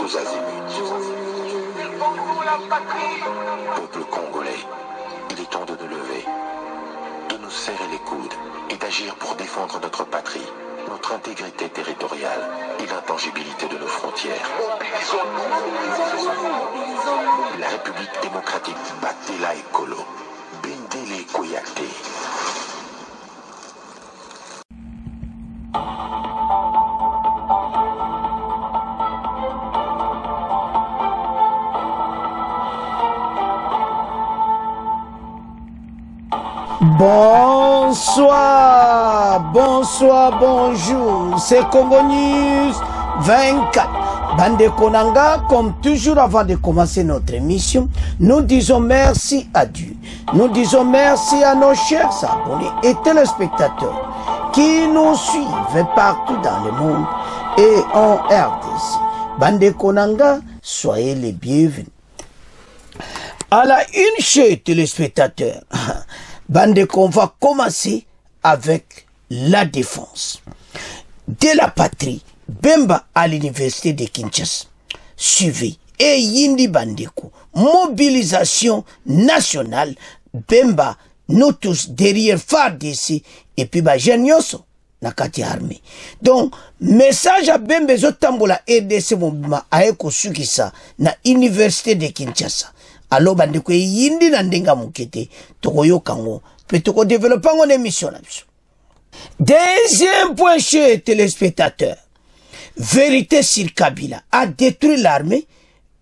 tous azimuts. Peuple congolais, il est temps de nous lever, de nous serrer les coudes et d'agir pour défendre notre patrie, notre intégrité territoriale et l'intangibilité de nos frontières. La République démocratique Batela Ekolo, Bendele Koyate. Bonsoir, bonsoir, bonjour, c'est Congo News 24. Bande Konanga, comme toujours avant de commencer notre émission, nous disons merci à Dieu. Nous disons merci à nos chers abonnés et téléspectateurs qui nous suivent partout dans le monde et en RDC. Bande Konanga, soyez les bienvenus. À la une, chers téléspectateurs, Bande qu'on va commencer avec la défense de la patrie. Bemba à l'université de Kinshasa. Suivi. Et Yindi Bandeko. Mobilisation nationale. Bemba, nous tous derrière FARDC. Et puis, Genyoso, nakati armée. Donc, message à Bembe Zotambola RDC Mobima Aeko Sukisa na université de Kinshasa. Alors, Bandeko Yindi Nandenga Mukete. Tokoyo Kango. Peut toko développer mon émission là. Deuxième point, chez téléspectateurs. Vérité sur Kabila a détruit l'armée,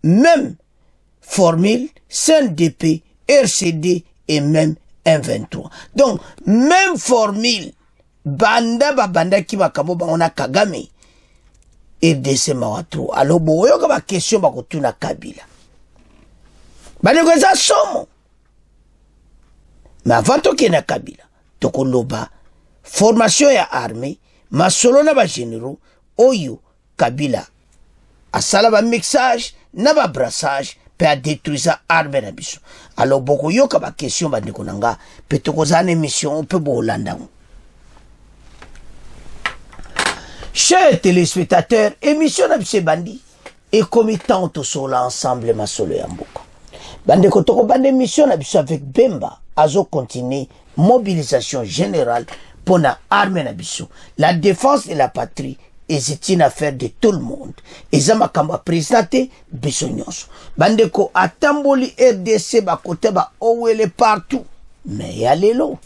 même formule, CNDP, RCD et même M23. Donc, même formule, banda qui va kamo on a Kagame, RDC Mawatro. Alors, bon, il y a une question qui va Kabila. Banda ça somo. Mais avant tout qu'il y ait Kabila, toko loba, formation ya armée, ma solo na ba généraux, oyo Kabila a sala ba mixage na ba brassage pe a détruire sa armée na biso. Alors boko yo ka ba question ba ndeko nanga pe to kozana émission pe bo Hollanda. Chers téléspectateurs, émission na biso bandi et comme tant to sola ensemble ma solo ya mboko. Bande ko to bande émission na biso avec Bemba azo continuer mobilisation générale pour la armée na biso. La défense de la patrie et c'est une affaire de tout le monde. Et ça m'a présenté Bissonyos. Bandeko atamboli RDC ba côté ba owele partout. Mais y a l'élo.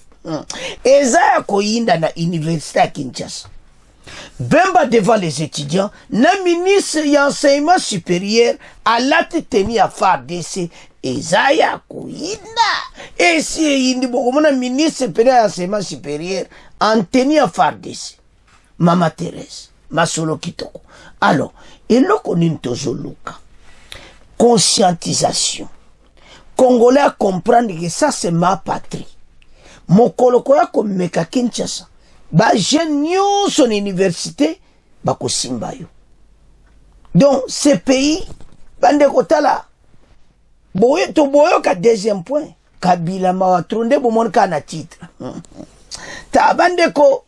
Et ça ko yinda na université à Kinshasa. Bemba devant les étudiants, le ministre de l'enseignement supérieur a la tenu à FARDC. Et ça y a ko yinda. Et si yindi boko mona ministre de l'enseignement supérieur en tenu à FARDC. Mama Thérèse. Masolo Kitoko. Alors, et là qu'on est toujours conscientisation. Congolais à comprendre que ça c'est ma patrie. Mon colocoya comme meka Kinshasa. Ba jeune son université ba ko simbayo. Donc ce pays bande kotala. Boye to boyo ka deuxième point. Kabila Mawatronde bo mon kana titre. Ta bande ko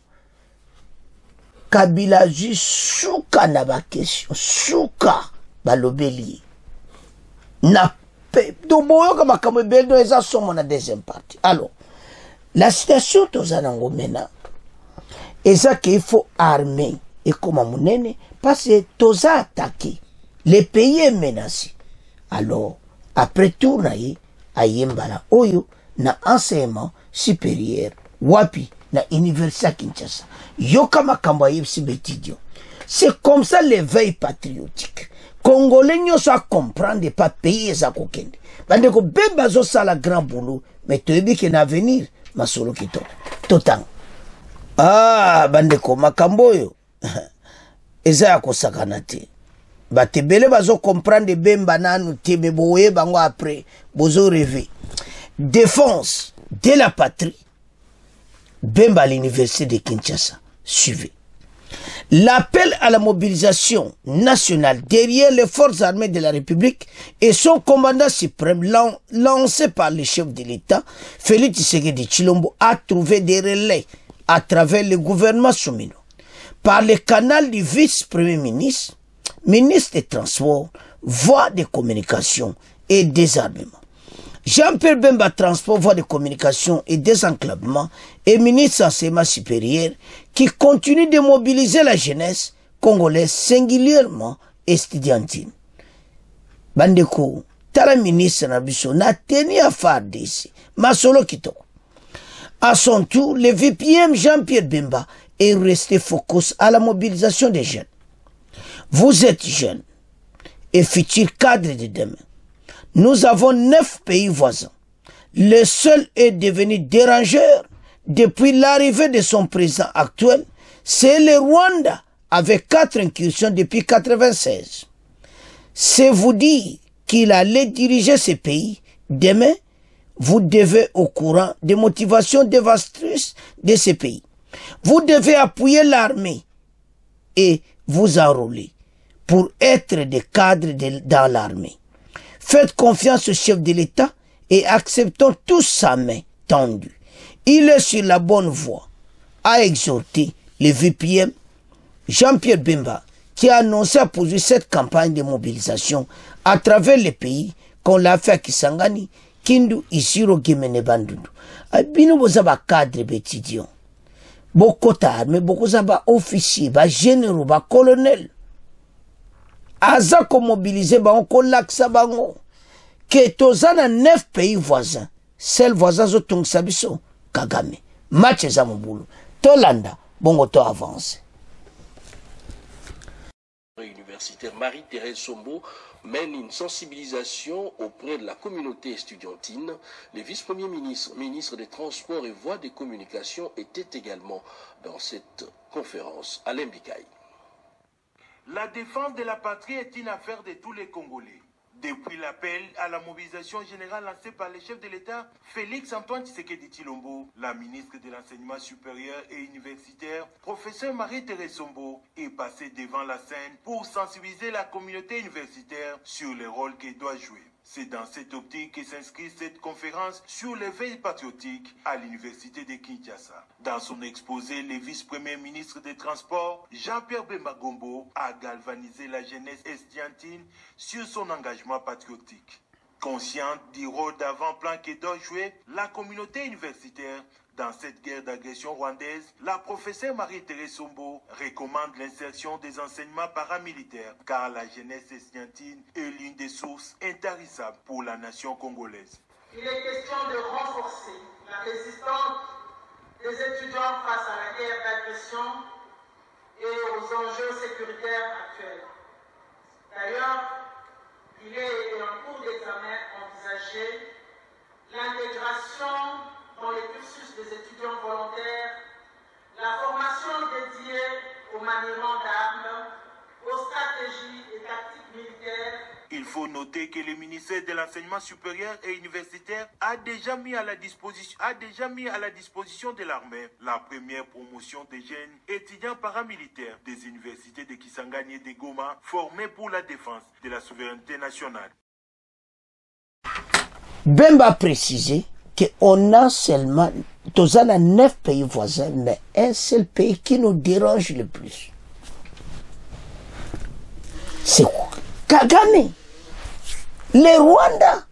Kabila ju souka na ba question souka balobeli na pe do boyo kama kamebeldo eza somo na deuxième partie. Alors la situation tozanango mena eza qu'il faut armer et comme munene parce que toza attaqué le pays est menacé. Alors après tout naïe ayembala oyo na enseignement supérieur wapi na université Kinshasa. Yoka makamba yipsi betidio. C'est comme ça l'éveil patriotique. Congolais n'y a comprendre pas payer za kokende. Bande ko bemba zo sala grand boulot, mais tu dis qu'il n'a venir masolo kito. Totan. Ah, bande ko makambo yo. Eza ya kosakana te. Batebele bazo comprendre bemba nanu te me boye bango après bozo rêver. Défense de la patrie. Bemba à l'université de Kinshasa. Suivez. L'appel à la mobilisation nationale derrière les forces armées de la République et son commandant suprême lancé par le chef de l'État, Félix Tshisekedi Tshilombo, a trouvé des relais à travers le gouvernement Soumino. Par le canal du vice-premier ministre, ministre des Transports, voies de communication et désarmement. Jean-Pierre Bemba, Transport, voies de communication et désenclavement, et ministre de l'enseignement supérieur, qui continue de mobiliser la jeunesse congolaise, singulièrement estudiantine. Bandeko, tala ministre Nabiso n'a tenu à faire d'ici. Masolo Kitoko. À son tour, le VPM Jean-Pierre Bemba est resté focus à la mobilisation des jeunes. Vous êtes jeunes et futurs cadres de demain. Nous avons 9 pays voisins. Le seul est devenu dérangeur depuis l'arrivée de son président actuel, c'est le Rwanda avec 4 incursions depuis 1996. C'est vous dire qu'il allait diriger ce pays. Demain, vous devez au courant des motivations dévastatrices de ce pays. Vous devez appuyer l'armée et vous enrôler pour être des cadres dans l'armée. Faites confiance au chef de l'État et acceptons tous sa main tendue. Il est sur la bonne voie, a exhorté le VPM Jean-Pierre Bemba, qui a annoncé à poursuivre cette campagne de mobilisation à travers les pays qu'on l'a fait à Kisangani, Kindu, Isiro, Gemene, Bandundu. Bino bozaba cadre étudiant. Beaucoup d'armées, beaucoup d'armées officiers, généraux, colonels. Aza ko mobiliser ba on laksa bango que tozana 9 pays voisins seul voisin zo tung sabiso Kagame match za mobulu tolanda bongo to avance. Universitaire Marie-Thérèse Sombo mène une sensibilisation auprès de la communauté estudiantine. Le vice-premier ministre des Transports et Voies de Communication était également dans cette conférence. Alain Bikaï. La défense de la patrie est une affaire de tous les Congolais. Depuis l'appel à la mobilisation générale lancé par le chef de l'État, Félix-Antoine Tshisekedi Tshilombo, la ministre de l'Enseignement supérieur et universitaire, professeur Marie-Thérèse Sombo, est passée devant la scène pour sensibiliser la communauté universitaire sur le rôle qu'elle doit jouer. C'est dans cette optique que s'inscrit cette conférence sur l'éveil patriotique à l'université de Kinshasa. Dans son exposé, le vice-premier ministre des Transports, Jean-Pierre Bemba Gombo, a galvanisé la jeunesse estudiantine sur son engagement patriotique. Consciente du rôle d'avant-plan que doit jouer la communauté universitaire dans cette guerre d'agression rwandaise, la professeure Marie-Thérèse Sombo recommande l'insertion des enseignements paramilitaires car la jeunesse estudiantine est l'une des sources intarissables pour la nation congolaise. Il est question de renforcer la résistance des étudiants face à la guerre d'agression et aux enjeux sécuritaires actuels. D'ailleurs, il est en cours d'examen envisagé l'intégration dans les cursus des étudiants volontaires, la formation dédiée au maniement d'armes, aux stratégies et tactiques militaires. Il faut noter que le ministère de l'Enseignement supérieur et universitaire a déjà mis à la disposition de l'armée la première promotion des jeunes étudiants paramilitaires des universités de Kisangani et de Goma formés pour la défense de la souveraineté nationale. Bemba a précisé qu'on a seulement, tous en 9 pays voisins, mais un seul pays qui nous dérange le plus. C'est Kagame, le Rwanda.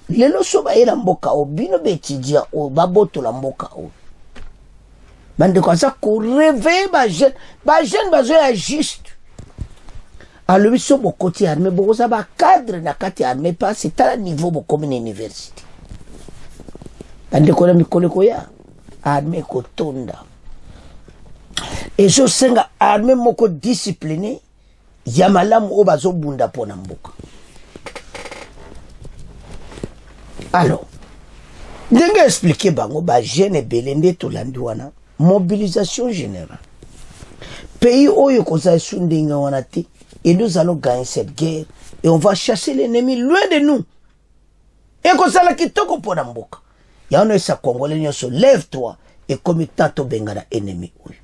Le losoba ila mboka o bino betidia o baboto la mboka o. Bande kwa sa ko réveiller ba jeune bazoya juste. Alors biso bokoti armée bokoza ba cadre na kati armée pas c'est à niveau bokomi na université. Bande ko na mikolo ko ya armée ko tonda. Et je senga armée moko discipliné ya malamu o bazo bunda pona mboka. Alors, ndenge expliquer bango ba jeune belende to landiwana mobilisation générale. Pays oyo koza sundinga wana te et nous allons gagner cette guerre et on va chasser l'ennemi loin de nous. Et koza la kitoko pona mboka. Ya ono sa congolais nyoso lève-toi et comme tanto bengana ennemi oyo.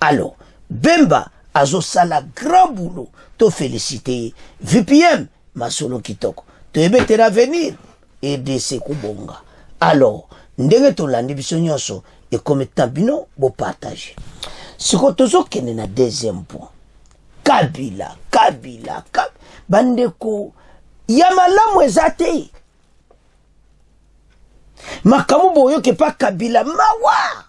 Alors, Bemba azo sala grand boulot. To féliciter VPM Masolo Kitoko. To ebetera venir et de Sekubonga. Alors, ndenge to landi biso nyonso et comme tabino bo partager. Ce que tozo kene na deuxième point. Kabila. Bandeko, yamalamu ezate. Makamu boyoke pa Kabila mawa.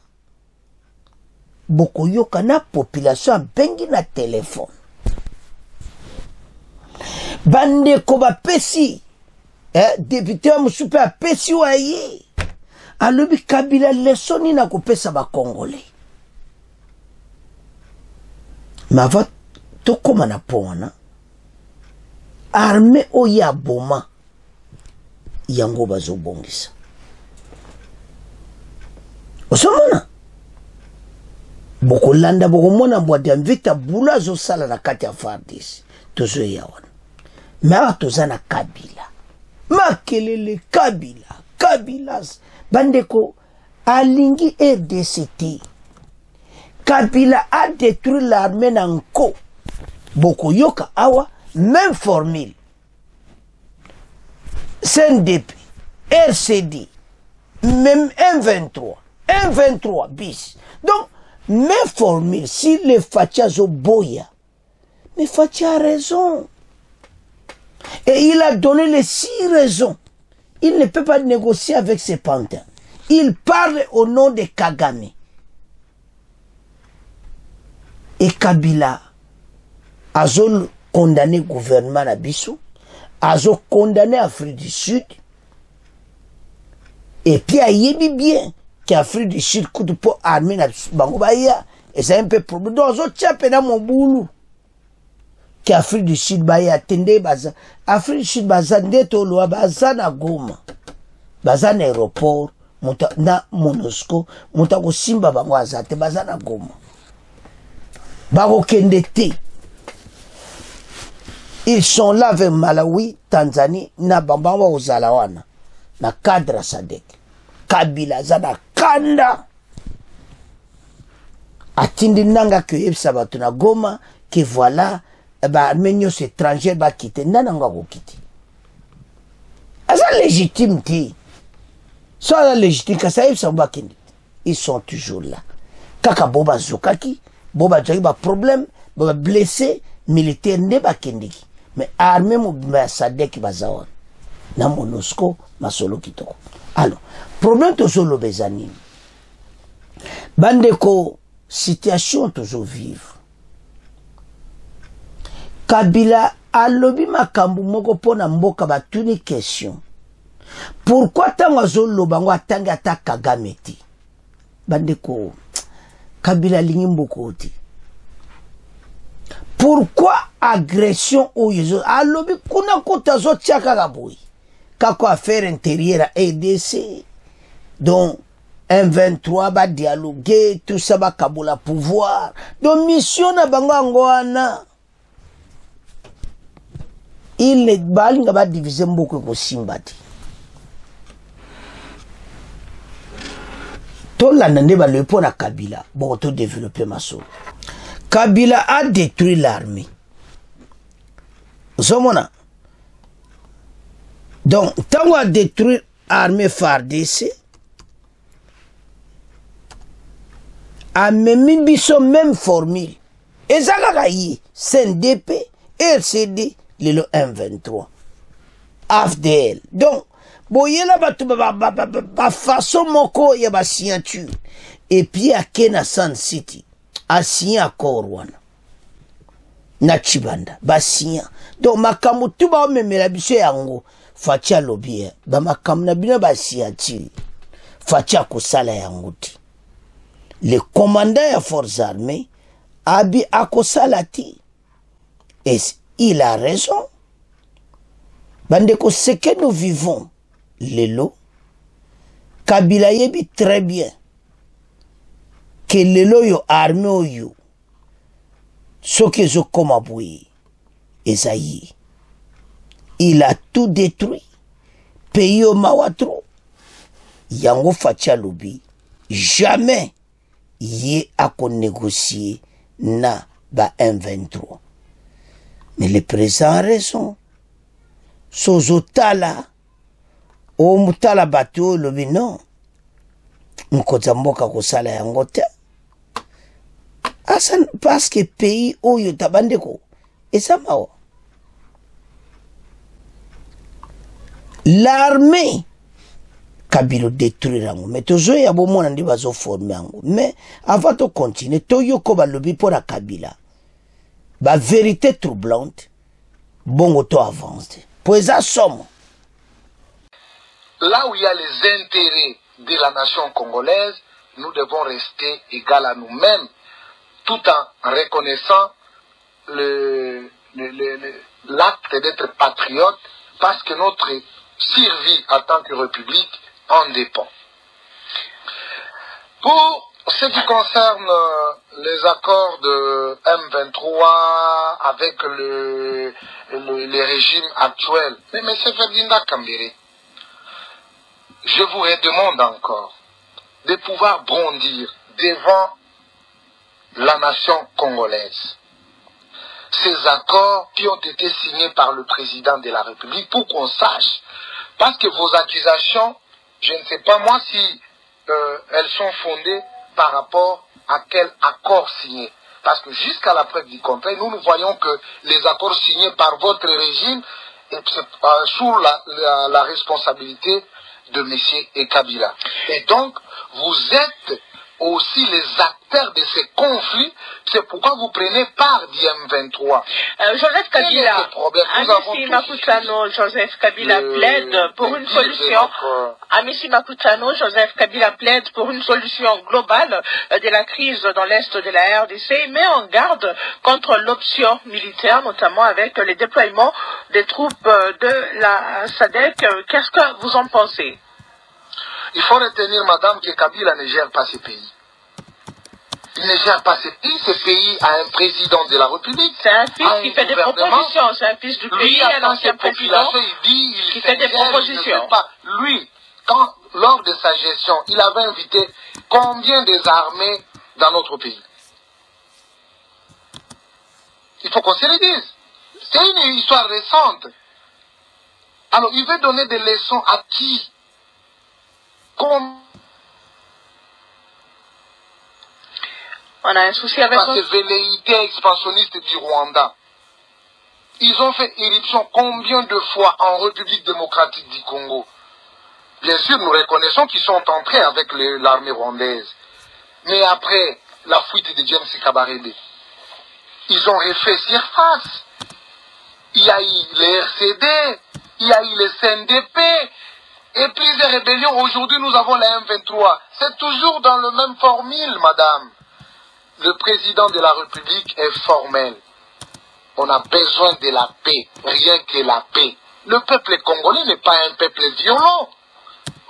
Boko yoka na population bengi na téléphone. Bandeko ba pesi. Député musupe a pesi wa ye. Alobi Kabila lesoni na kopesa ba Congolais. Mava tokoma na pona. Armée oya boma. Yango bazo bongisa. Osomona. Boko landa boko mona mbwadi amvita bula zo sala na kati ya FARDC. Tozo ya wana. Mara toza na Kabila. Makelele Kabila. Bandeko alingi RDCT. Kabila a détruit l'armée nanko. Boko yoka awa, même formule. CNDP, RCD, même M23 bis. Donc, même formule, si les Fatia zo boya, mais Fatia a raison. Et il a donné les 6 raisons. Il ne peut pas négocier avec ses pantins. Il parle au nom de Kagame. Et Kabila a condamné le gouvernement à Bissou, a condamné l'Afrique du Sud, et puis il y a bien qu'Afrique du Sud coûte pour armer la Bangobaya, et c'est un peu problème. Donc, il y a mon boulot. Qu'Afrique du Sud baya tende baza. Afrique du Sud baza ndeto loa baza na Goma. Baza na aéroport, na Monusco, muta ko simba bango azate baza na Goma. Bako kende te. Ils sont là avec Malawi, Tanzanie, na bambamba ozalawana. Na cadre Sadek. Kabila zana kanda. Atindi nanga que yebsa batu na Goma, que voilà, arménios étrangers va quitter. Nananga ko quitter. Asa légitime ti. Soit légitime, ça yebsa ba kindi. Ils sont toujours là. Kaka boba zokaki, boba jaki ba problème, boba blessé, militaire ne ba kendiki. Mais armée mo ba Sadek bazawan. Na Monusco masolo kitoko. Alors, problème toujours bezani. Bandeko situation toujours vivre. Kabila alobi makambu moko pona mboka batuni question. Pourquoi tango zolo bango atanga ta Kagame ti? Bandeko Kabila lingi mboko ti. Pourquoi agression au yezo alobi kuna kota zo tiaka gaboui? Kako affaire intérieure à EDC. Donc M23 va dialoguer, tout ça va kabola pouvoir. Donc mission na bango angoana. Il ne balinga ba diviser mboko ko simbati. To la nande ba le pona Kabila, bon to développer maso. Kabila a détruit l'armée. Zomona. Donc, tant qu'on a détruit l'armée FARDC, a même biso même formule. Et ça a gagné CNDP, RCD, le M23. AFDL. Donc, boye la ba façon moko ya ba signature. Et puis à Kena San City, a signé accord wana. Na Chibanda, ba signé. Donc makamu tu ba memela biso yango. Fatia lobby, ba makamu na bino ba signature. Fatia kosala yango ti. Le commandant des forces armées abi akosala ti. Et il a raison. Bandeko, ce que nous vivons, Lelo, Kabila yebi très bien que Lelo yo armé yo, ce que zo comme aboué, Esaïe, il a tout détruit, pays au Mawatro, Yango Fatia Lobi, jamais yé a qu'on négocier na ba M23. Mais le président a raison. Sozotala, o mutala bateau lobi non. Mkoza mboka kosala yango te. Asan parce que pays oyo tabandeko Et ça m'a. L'armée Kabila détruire yango mais toujours ya bomona ndi bazo former yango mais avant de continuer toyoko ba lobby pour la Kabila ba vérité troublante bongo to avance pour ça somme là où il y a les intérêts de la nation congolaise, nous devons rester égaux à nous-mêmes tout en reconnaissant l'acte d'être patriote parce que notre survie en tant que république en dépend. Pour ce qui concerne les accords de M23 avec les régimes actuels, mais M. Ferdinand Kambere, je vous redemande encore de pouvoir bondir devant la nation congolaise. Ces accords qui ont été signés par le président de la République pour qu'on sache, parce que vos accusations, je ne sais pas moi si elles sont fondées par rapport à quel accord signé. Parce que jusqu'à la preuve du contraire, nous voyons que les accords signés par votre régime est sous la responsabilité de M. Kabila. Et donc, vous êtes aussi les acteurs de ces conflits, c'est pourquoi vous prenez part du M23. Joseph Kabila, Amissi Makutano, Joseph Kabila plaide pour une solution. Amissi Makutano, Joseph Kabila plaide pour une solution globale de la crise dans l'est de la RDC, met en garde contre l'option militaire, notamment avec les déploiements des troupes de la SADC. Qu'est-ce que vous en pensez? Il faut retenir, madame, que Kabila ne gère pas ce pays. Il ne gère pas ce pays. Ce pays a un président de la République. C'est un fils qui fait des propositions. C'est un fils du pays, un ancien président qui fait des propositions. Lui, lors de sa gestion, il avait invité combien des armées dans notre pays? Il faut qu'on se le dise. C'est une histoire récente. Alors, il veut donner des leçons à qui? On a un souci avec ces velléités expansionnistes du Rwanda. Ils ont fait éruption combien de fois en République démocratique du Congo? Bien sûr, nous reconnaissons qu'ils sont entrés avec l'armée rwandaise. Mais après la fuite de James Kabarebe, ils ont refait surface. Il y a eu les RCD, il y a eu les CNDP, et plusieurs rébellions. Aujourd'hui, nous avons la M23. C'est toujours dans le même formule, madame. Le président de la République est formel. On a besoin de la paix, rien que la paix. Le peuple congolais n'est pas un peuple violent.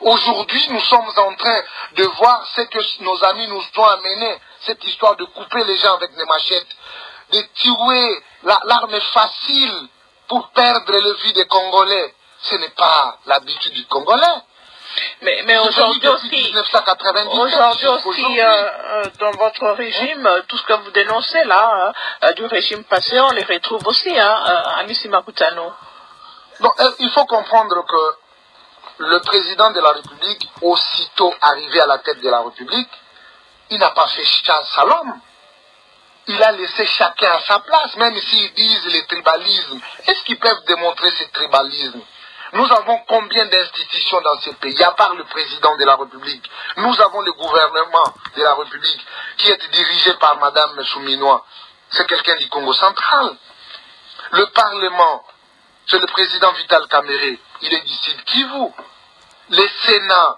Aujourd'hui, nous sommes en train de voir ce que nos amis nous ont amené, cette histoire de couper les gens avec des machettes, de tuer l'arme facile pour perdre le vie des Congolais. Ce n'est pas l'habitude du Congolais. Mais aujourd'hui aussi, dans votre régime, tout ce que vous dénoncez là, du régime passé, on les retrouve aussi, Amissi Makutano. Donc, il faut comprendre que le président de la République, aussitôt arrivé à la tête de la République, il n'a pas fait chasse à l'homme. Il a laissé chacun à sa place, même s'ils disent le tribalisme. Est-ce qu'ils peuvent démontrer ce tribalisme? Nous avons combien d'institutions dans ce pays, à part le président de la République? Nous avons le gouvernement de la République qui est dirigé par Madame Souminois. C'est quelqu'un du Congo central. Le Parlement, c'est le président Vital Kamerhe, il est du Sud Kivu. Le Sénat,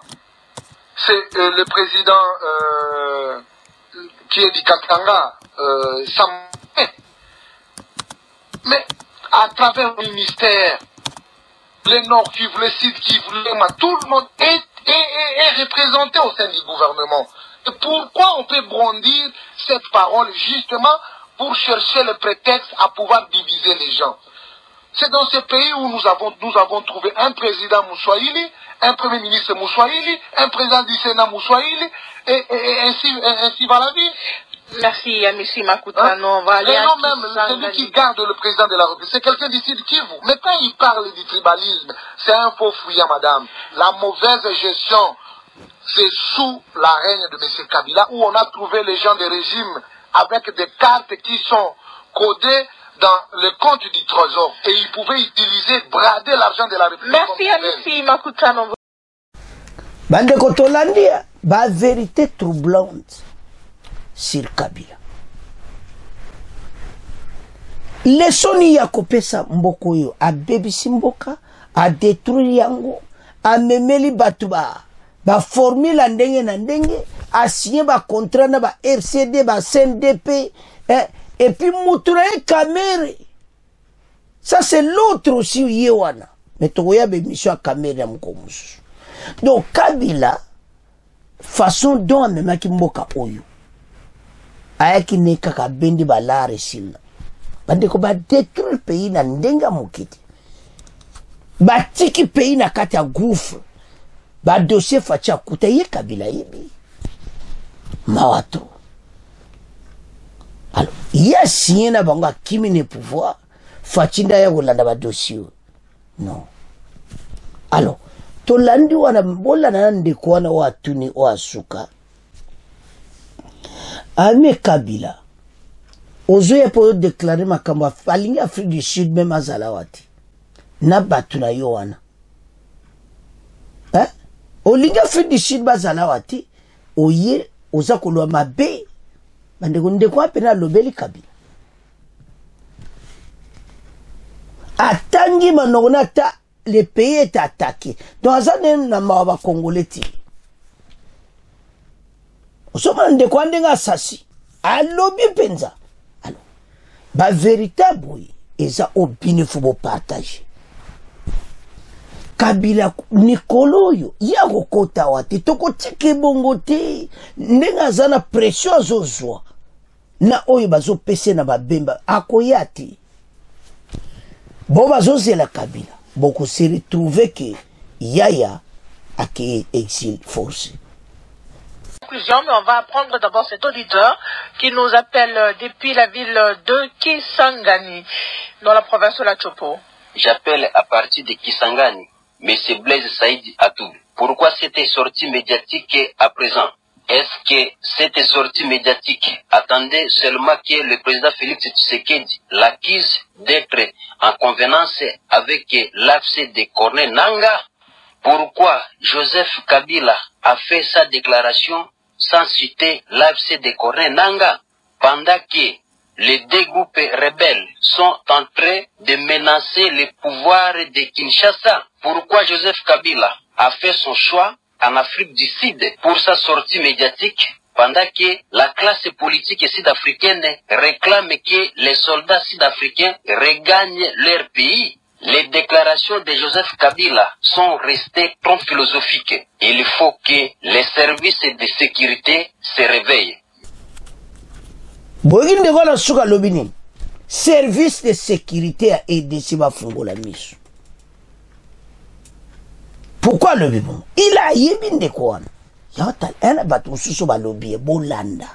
c'est le président qui est du Katanga, Samé. Mais à travers le ministère, le Nord Kivu, le Sud Kivu, tout le monde est représenté au sein du gouvernement. Et pourquoi on peut brandir cette parole justement pour chercher le prétexte à pouvoir diviser les gens? C'est dans ce pays où nous avons trouvé un président Moussouaïli, un premier ministre Moussouaïli, un président du Sénat Moussouaïli, et ainsi va la vie. Merci, Amissi Makutano. On va aller non, même celui qui garde le président de la République, c'est quelqu'un d'ici de Kivu. Mais quand il parle du tribalisme, c'est un faux fouillant, madame. La mauvaise gestion, c'est sous la règne de M. Kabila, où on a trouvé les gens des régimes avec des cartes qui sont codées dans le compte du trésor et il pouvait utiliser, brader l'argent de la République. Merci Amici Makutano. Bande Kotolandia, ba vérité troublante sur Kabila. Lesoni ya kopesa mboko yo, a bebisi mboka, a détruire yango, a memeli batuba, ba formule ndenge na ndenge, a signé ba contrat na ba RCD, ba CNDP, et puis moutraye Kamere. Ça c'est l'autre aussi yewana. Mais toya be mission à Kamere ya mkomusu. Donc Kabila, façon dont amemaki mboka oyo, ayaki neka ka bendi balare sila. Bandeko ba détruire pays na ndenga mokiti. Ba tiki pays na kati ya gouffre. Ba dossier facha kuta ye Kabila ibi. Mawato. Alors, il y a signé na bango kimi ne pouvoir fachinda ya kolanda ba dossier. Non. Alors, to landi wana bola na ndeko wana wa tuni o asuka. Ame Kabila. Ozo ya po déclarer makambo alingi Afrique du Sud même azalawati. Na batu na yo wana. Olingi Afrique du Sud bazalawati. Oye oza kolwa mabe. Bandeko ndeko apena lobeli Kabila. Atangi manona ta le pays est attaqué. Donc azane na mawa Congolais ti. Osoma ndeko andenga asasi. Alobi penza. Alors, ba véritable eza obine faut partager. Kabila Nikolo yo ya kokota wati toko tike bongo te ndenga zana pression azozwa na oyo bazo pese na babemba akoyati bo bazozela Kabila boko se retrouver que Yaya a qui exil forcé. Mais on va apprendre d'abord cet auditeur qui nous appelle depuis la ville de Kisangani dans la province de la Chopo. J'appelle à partir de Kisangani M. Blaise Saïdi Atou. Pourquoi cette sortie médiatique à présent? Est-ce que cette sortie médiatique attendait seulement que le président Félix Tshisekedi l'accuse d'être en convenance avec l'AFC de Corneille Nangaa? Pourquoi Joseph Kabila a fait sa déclaration sans citer l'AFC de Corneille Nangaa pendant que les deux groupes rebelles sont en train de menacer le pouvoir de Kinshasa? Pourquoi Joseph Kabila a fait son choix en Afrique du Sud pour sa sortie médiatique pendant que la classe politique sud-africaine réclame que les soldats sud-africains regagnent leur pays? Les déclarations de Joseph Kabila sont restées trop philosophiques. Il faut que les services de sécurité se réveillent. Boyinde wana suka lobini. Service de sécurité a aidé si va fungola miso. Pourquoi le bibon? Il a yébinde quoi? Yatal ena batu suso ba lobby bolanda.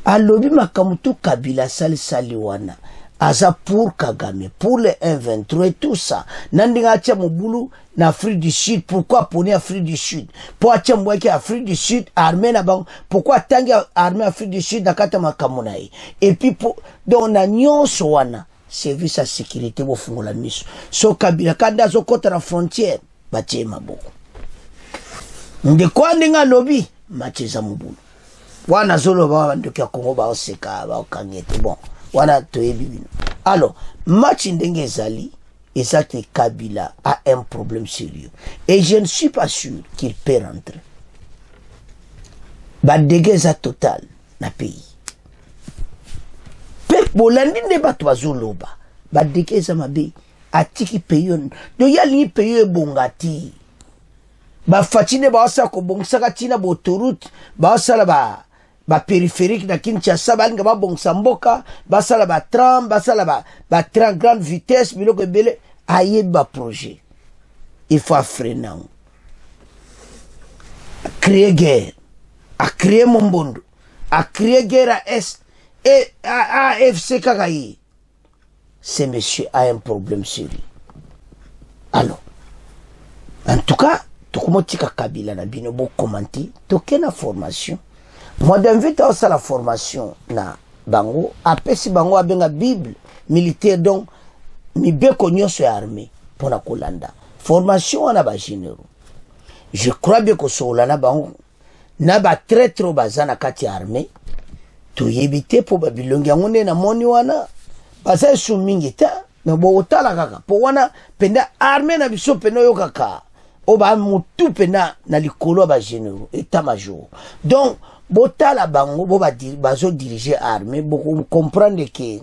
A lobby makamutu Kabila sali wana. Aza pour Kagame, pour les 1-23 et tout ça. Nandinga atia mobulu na Afrique du Sud. Pourquoi pone Afrique du Sud? Pour atia mweke Afrique du Sud, armée na bang. Pourquoi tangi armée Afrique du Sud na kata makamunaï? Et puis pour, donc na nyonso wana. Service à sécurité bo fungola miso. So Kabila kanda zo kota na frontière. Batie maboko. Nde kwa ndinga lobby. Macheza mobulu. Wana zolo ba ndoki ya Kongo ba oseka ba okangete. Bon. Wana toyebi bino. Alors, match ndenge ezali, ezate Kabila a un problème sérieux. Et je ne suis pas sûr qu'il peut rentrer. Ba dégâts total na pays. Pep bolandi ne bato bazoloba. Ba dégâts mabe atiki pays. Do yali pays bongati. Ba fatine ba osa ko bongsaka tina bo autoroute, ba osala ba périphérique na Kinshasa balinga ba bongsa mboka basala ba tram basala ba train grande vitesse biloko ebele aye ba projet il faut freiner créer guerre a créer mombondo a créer guerre à est et à AFC Kagayi. Ce monsieur a un problème sérieux. Alors en tout cas tokomotika Kabila na bino bo commenter tokena formation. Moi, d'invite à la formation na bango apesi bango abenga Bible militaire donc mibeko nyonso ya armée pona kolanda formation wana ba généraux. Je crois bien que sola na bango na ba traître bazana kati armée to yebite po babilongi yango na moni wana baza su mingi ta na bo otala kaka po wana penda armée na biso pena yo kaka o ba mutu pena na likolo ba généraux état major. Donc botala bango bo bazo diriger armée beaucoup comprendre que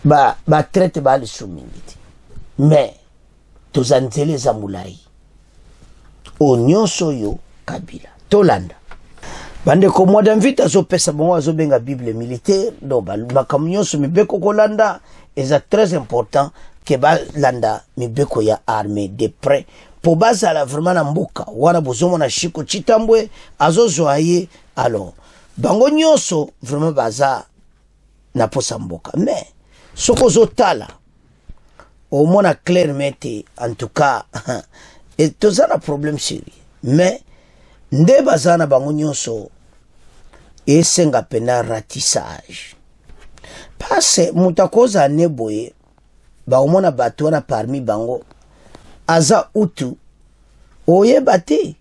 ba traite ba le su mingi mais tozanzele za mulai o nyonso yo Kabila tolanda bande ko moda mvita zo pesa bongo azobenga Bible militaire donc makambo nyonso mibeko kolanda eza très important que ba landa mibeko ya armée de près pour bazala vraiment na mboka wana bozomo na shiko chitambwe azozoaye alors bango nyonso vraiment baza na posa mboka mais soko zotala au moins clairement en tout cas et tous un problème sérieux mais nde bazana bango nyonso esenga pena ratissage parce mutakoza neboye ba omona bato wana parmi bango aza utu oyeba te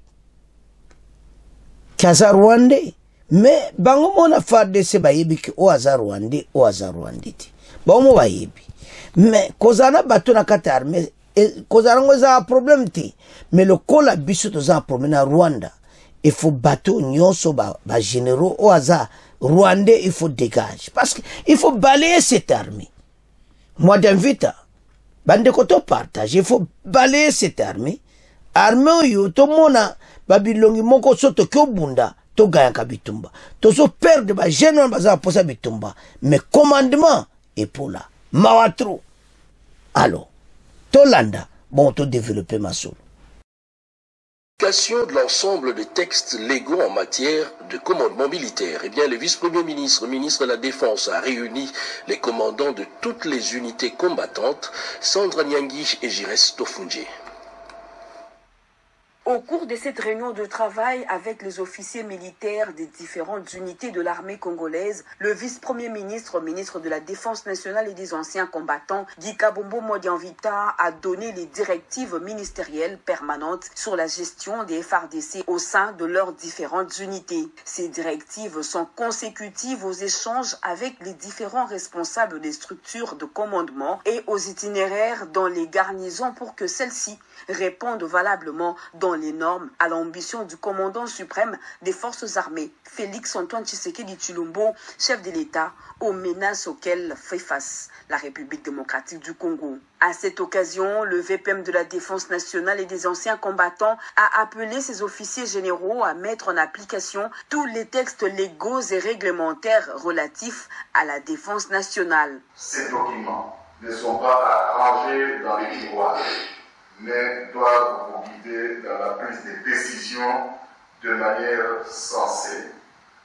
kaza rwandais mais bango mona FARDC bayebi ke o aza rwandais te bango bayebi mais kozana bato na kati armée kozana ngo za problème te mais le kola biso toza problème na Rwanda il faut bateau nyonso ba généraux au hasard rwandais il faut dégager parce que il faut balayer cette armée. Moi d'invite bande koto partage il faut balayer cette armée yo to mona babilongi moko soto ko bunda to gaya kabitumba to so perdre ba général baza posa bitumba mais commandement et pour là mawatro alors tolanda bon to développer ma solo. De l'ensemble des textes légaux en matière de commandement militaire. Eh bien, le vice-premier ministre, ministre de la Défense, a réuni les commandants de toutes les unités combattantes, Sandra Nyangi et Jires Tofunje. Au cours de cette réunion de travail avec les officiers militaires des différentes unités de l'armée congolaise, le vice-premier ministre, ministre de la Défense nationale et des anciens combattants, Guy Kabombo Modianvita, a donné les directives ministérielles permanentes sur la gestion des FARDC au sein de leurs différentes unités. Ces directives sont consécutives aux échanges avec les différents responsables des structures de commandement et aux itinéraires dans les garnisons pour que celles-ci répondent valablement dans les normes à l'ambition du commandant suprême des forces armées, Félix Antoine Tshisekedi Tshilombo, chef de l'État, aux menaces auxquelles fait face la République démocratique du Congo. À cette occasion, le VPM de la Défense nationale et des anciens combattants a appelé ses officiers généraux à mettre en application tous les textes légaux et réglementaires relatifs à la défense nationale. Ces documents ne sont pas arrangés dans les tiroirs, mais doivent vous guider dans la prise de décision de manière sensée,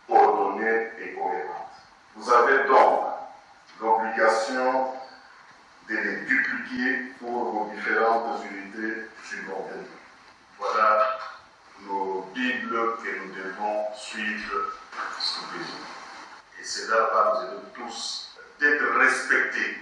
ordonnée et cohérente. Vous avez donc l'obligation de les dupliquer pour vos différentes unités subordonnées. Voilà nos Bibles que nous devons suivre sous les yeux. Et cela va nous aider tous d'être respectés.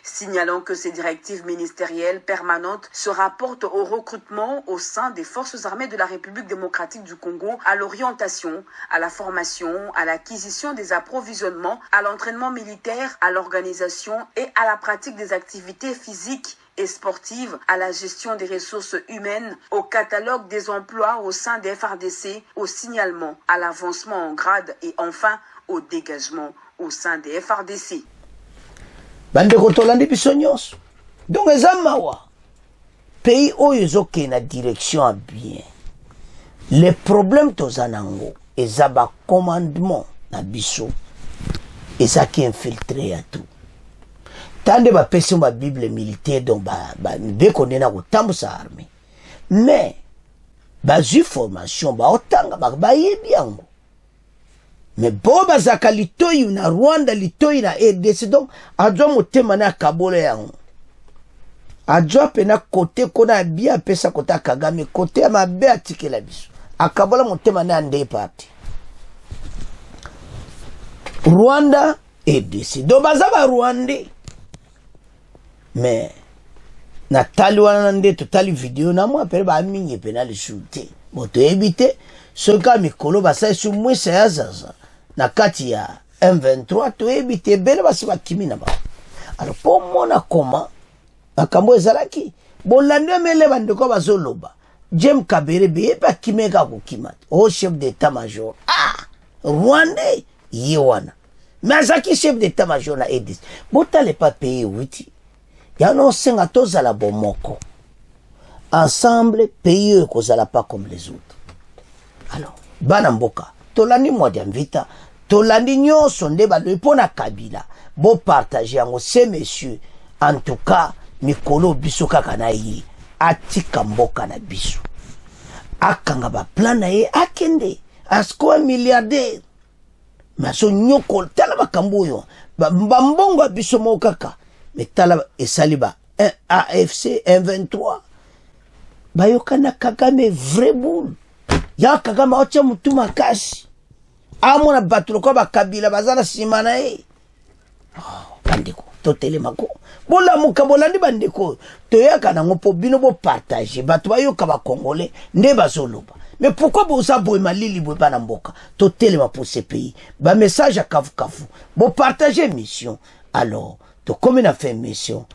Signalant que ces directives ministérielles permanentes se rapportent au recrutement au sein des forces armées de la République démocratique du Congo, à l'orientation, à la formation, à l'acquisition des approvisionnements, à l'entraînement militaire, à l'organisation et à la pratique des activités physiques et sportives, à la gestion des ressources humaines, au catalogue des emplois au sein des FARDC, au signalement, à l'avancement en grade et enfin au dégagement au sein des FARDC. Bande kotolandi biso nyonso donc eza mawa pays oyo ezoke na direction a bien les problèmes toza nango eza ba commandement na biso eza ki infiltré ya tout tande ba pesi ba bible militaire donc ba beko nena kotambusa armée mais ba ju formation ba otanga ba yebi yango. Mais boba zaka litoyi na Rwanda litoyi na RDC donc adjo motema na kabole yango adjo pena kote kona bia pesa kota Kagame kote ya mabe atikela biso akabola motema na ndey parti Rwanda RDC donc baza ba Rwandais mais natali wana nde totali video na moi pele ba mingi pena le shooter boto éviter ce cas mikolo basa su mwesa ya zaza na kati ya M23 to éviter bele basi bakimi na ba alors pour mona comment makambo ezalaki bolande mele bandeko bazoloba Jem Kabere be pa kimeka kokimata au chef d'état-major Rwandais yewana mais azaki chef d'état-major na EDIS botale pas payer wuti ya no senga tozala bomoko ensemble pays kozala pas comme les autres alors bana mboka tolandi mwa dia mvita tolandi nyonso nde baloyi mpona Kabila bo partager yango ces messieurs en tout cas mikolo biso kaka na ye atika mboka na biso akanga ba plan na ye akende asko milliardaire maso nyoko tala makambo yo mbongo biso mo kaka metala esaliba AFC M23 bayokana Kagame vrai boule ya Kagame ocha mutuma kasi amona batulo kwa bakabila bazana simana ye bandeko totele mako bola mukabolandi bandeko toyaka nango po bino bo partager batu bayoka ba congolais nde bazoloba mais pourquoi boza boy malili boy bana mboka totele ma pour ce pays ba message à kafu kafu bo partager mission alors to comme on a fait mission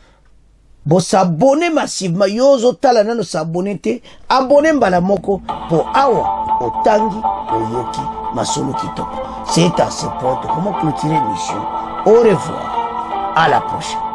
bo s'abonner massivement yozo tala nano s'abonner te abonner mbala moko pour awa otangi oyoki masolo kitoko c'est à ce point comment clôturer mission au revoir à la prochaine.